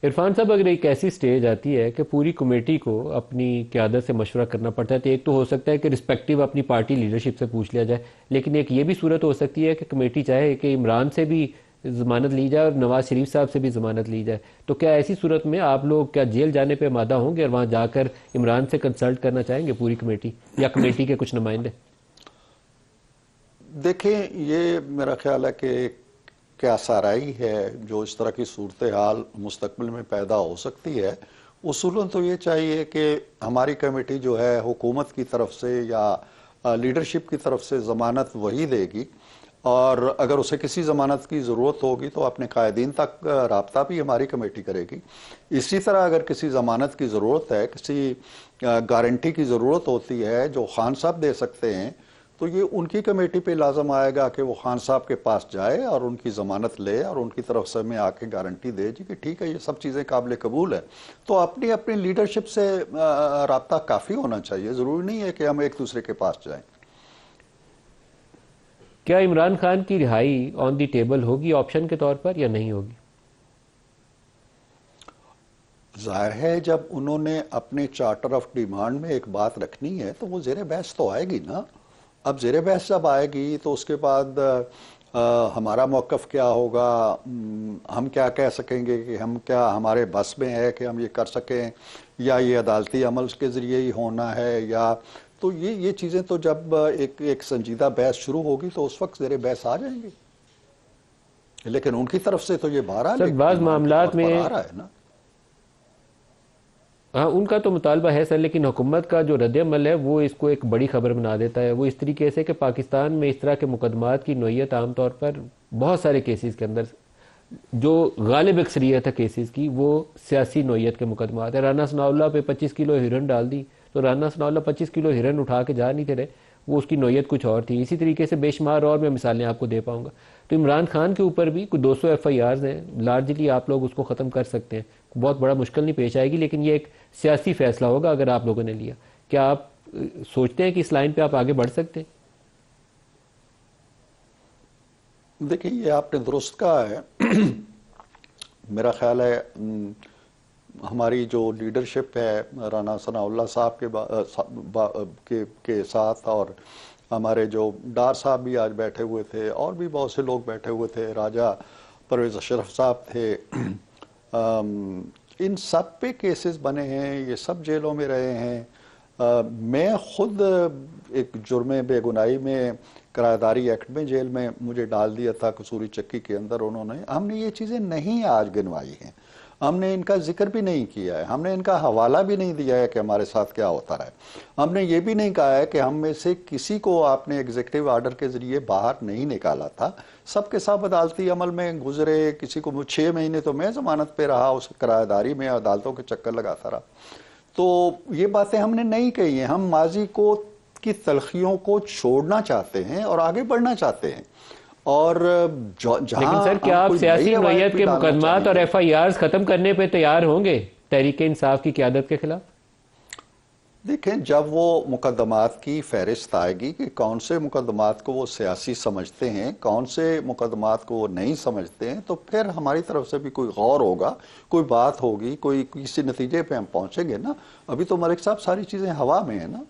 عرفان صاحب، اگر ایک ایسی سٹیج آتی ہے کہ پوری کمیٹی کو اپنی قیادت سے مشورہ کرنا پڑتا ہے، تو ایک تو ہو سکتا ہے کہ رسپیکٹیو اپنی پارٹی لیڈرشپ سے پوچھ لیا جائے، لیکن ایک یہ بھی صورت ہو سکتی ہے کہ کمیٹی چاہے کہ عمران سے بھی ضمانت لی جائے اور نواز شریف صاحب سے بھی ضمانت لی جائے، تو کیا ایسی صورت میں آپ لوگ کیا جیل جانے پہ آمادہ ہوں گے اور وہاں جا کر عمران سے کنسلٹ کرنا چاہیں گے پوری کمیٹی یا کمیٹی کے کچھ نمائندے؟ دیکھیں، یہ میرا خیال ہے کہ کیا سارائی ہے جو اس طرح کی صورتحال مستقبل میں پیدا ہو سکتی ہے۔ اصولاً تو یہ چاہیے کہ ہماری کمیٹی جو ہے حکومت کی طرف سے یا لیڈرشپ کی طرف سے ضمانت وہی دے گی، اور اگر اسے کسی ضمانت کی ضرورت ہوگی تو اپنے قائدین تک رابطہ بھی ہماری کمیٹی کرے گی۔ اسی طرح اگر کسی ضمانت کی ضرورت ہے، کسی گارنٹی کی ضرورت ہوتی ہے جو خان صاحب دے سکتے ہیں، تو یہ ان کی کمیٹی پہ لازم آئے گا کہ وہ خان صاحب کے پاس جائے اور ان کی ضمانت لے اور ان کی طرف سے میں آ کے گارنٹی دے جی کہ ٹھیک ہے، یہ سب چیزیں قابل قبول ہے۔ تو اپنی اپنی لیڈرشپ سے رابطہ کافی ہونا چاہیے، ضروری نہیں ہے کہ ہم ایک دوسرے کے پاس جائیں۔ کیا عمران خان کی رہائی آن دی ٹیبل ہوگی آپشن کے طور پر یا نہیں ہوگی؟ ظاہر ہے جب انہوں نے اپنے چارٹر آف ڈیمانڈ میں ایک بات رکھنی ہے تو وہ زیر بحث تو آئے گی نا۔ اب زیر بحث جب آئے گی تو اس کے بعد ہمارا موقف کیا ہوگا، ہم کیا کہہ سکیں گے کہ ہم کیا ہمارے بس میں ہے کہ ہم یہ کر سکیں، یا یہ عدالتی عمل کے ذریعے ہی ہونا ہے، یا تو یہ چیزیں تو جب ایک سنجیدہ بحث شروع ہوگی تو اس وقت زیر بحث آ جائیں گے۔ لیکن ان کی طرف سے تو یہ بہرحال سر، ایک بعض ڈیمانڈ کے معاملات طور پر میں آ رہا ہے نا۔ ہاں، ان کا تو مطالبہ ہے سر، لیکن حکومت کا جو رد عمل ہے وہ اس کو ایک بڑی خبر بنا دیتا ہے۔ وہ اس طریقے سے کہ پاکستان میں اس طرح کے مقدمات کی نوعیت عام طور پر بہت سارے کیسز کے اندر جو غالب اکثریت ہے کیسز کی، وہ سیاسی نوعیت کے مقدمات ہیں۔ رانا ثناء اللہ پہ 25 کلو ہیرن ڈال دی تو رانا ثناء اللہ 25 کلو ہیرن اٹھا کے جا نہیں تھے رہے، وہ اس کی نوعیت کچھ اور تھی۔ اسی طریقے سے بے شمار اور میں مثالیں آپ کو دے پاؤں گا۔ تو عمران خان کے اوپر بھی کوئی 200 ایف آئی آرز ہیں، لارجلی آپ لوگ اس کو ختم کر سکتے ہیں، بہت بڑا مشکل نہیں پیش آئے گی، لیکن یہ ایک سیاسی فیصلہ ہوگا اگر آپ لوگوں نے لیا۔ کیا آپ سوچتے ہیں کہ اس لائن پہ آپ آگے بڑھ سکتے ہیں؟ دیکھیں، یہ آپ نے درست کہا ہے۔ میرا خیال ہے ہماری جو لیڈرشپ ہے رانا ثناء اللہ صاحب کے ساتھ، اور ہمارے جو ڈار صاحب بھی آج بیٹھے ہوئے تھے اور بھی بہت سے لوگ بیٹھے ہوئے تھے، راجہ پرویز اشرف صاحب تھے، ان سب پہ کیسز بنے ہیں، یہ سب جیلوں میں رہے ہیں۔ میں خود ایک جرم بے گناہی میں کرایہ داری ایکٹ میں جیل میں مجھے ڈال دیا تھا قصوری چکی کے اندر انہوں نے۔ ہم نے یہ چیزیں نہیں آج گنوائی ہیں، ہم نے ان کا ذکر بھی نہیں کیا ہے، ہم نے ان کا حوالہ بھی نہیں دیا ہے کہ ہمارے ساتھ کیا ہوتا رہا ہے۔ ہم نے یہ بھی نہیں کہا ہے کہ ہم میں سے کسی کو آپ نے ایگزیکٹو آرڈر کے ذریعے باہر نہیں نکالا تھا، سب کے ساتھ عدالتی عمل میں گزرے۔ کسی کو 6 مہینے تو میں ضمانت پہ رہا، اس کرایہ داری میں عدالتوں کے چکر لگاتا رہا۔ تو یہ باتیں ہم نے نہیں کہی ہیں، ہم ماضی کی تلخیوں کو چھوڑنا چاہتے ہیں اور آگے بڑھنا چاہتے ہیں۔ اور جہاں لیکن سر، کیا آپ سیاسی نوعیت کے مقدمات اور ایف آئی آرز ختم کرنے پہ تیار ہوں گے تحریک انصاف کی قیادت کے خلاف؟ دیکھیں، جب وہ مقدمات کی فہرست آئے گی کہ کون سے مقدمات کو وہ سیاسی سمجھتے ہیں، کون سے مقدمات کو وہ نہیں سمجھتے ہیں، تو پھر ہماری طرف سے بھی کوئی غور ہوگا، کوئی بات ہوگی، کسی نتیجے پہ ہم پہنچیں گے نا۔ ابھی تو ملک صاحب ساری چیزیں ہوا میں ہیں نا۔